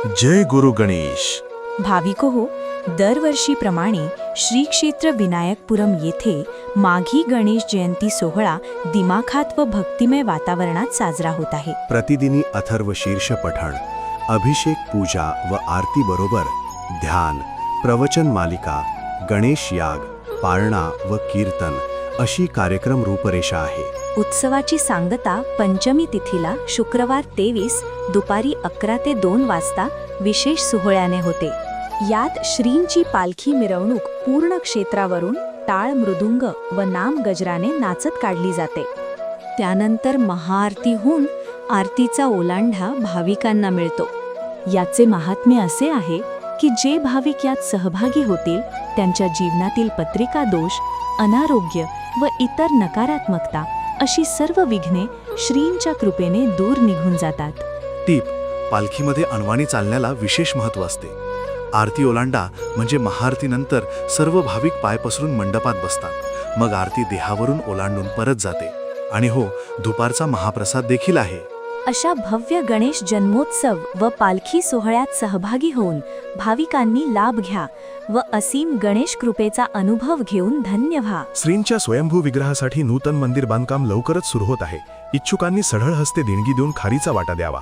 जय गुरु गणेश. भाविको हो, दरवर्षीप्रमाणे श्री क्षेत्र विनायकपुरम येथे माघी गणेश जयंती सोहळा दिमाखात व भक्तिमय वातावरणात साजरा होत आहे. प्रतिदिनी अथर्व शीर्ष पठण, अभिषेक, पूजा व आरती बरोबर ध्यान, प्रवचन मालिका, गणेश याग, पाळणा व कीर्तन अशी कार्यक्रम रूपरेषा आहे. उत्सवाची सांगता पंचमी तिथीला शुक्रवार 23 दुपारी 11 ते 2 वाजता विशेष सोहळ्याने होते. यात श्रींची पालखी मिरवणूक पूर्ण क्षेत्रावरून टाळ, मृदुंग व नाम गजराने नाचत काढली जाते. त्यानंतर महाआरती होऊन आरतीचा ओलांडा भाविकांना मिळतो. याचे महात्म्य असे आहे की जे भाविक यात सहभागी होतील त्यांच्या जीवनातील पत्रिका दोष, अनारोग्य व इतर नकारात्मकता अशी सर्व विघ्ने श्रींच्या कृपेने दूर निघून जातात. टीप: पालखीमध्ये अनवाणी चालण्याला विशेष महत्त्व असते. आरती ओलांडा म्हणजे महाआरतीनंतर सर्व भाविक पाय पसरून मंडपात बसतात. मग आरती देहावरून ओलांडून परत जाते. आणि हो, दुपारचा महाप्रसाद देखील आहे. अशा भव्य गणेश जन्मोत्सव व पालखी सोहळ्यात सहभागी होऊन भाविकांनी लाभ घ्या व असीम गणेश कृपेचा अनुभव घेऊन धन्य व्हा. श्रींच्या स्वयंभू विग्रहासाठी नूतन मंदिर बांधकाम लवकरच सुरू होत आहे. इच्छुकांनी सढळ हस्ते देणगी देऊन खारीचा वाटा द्यावा.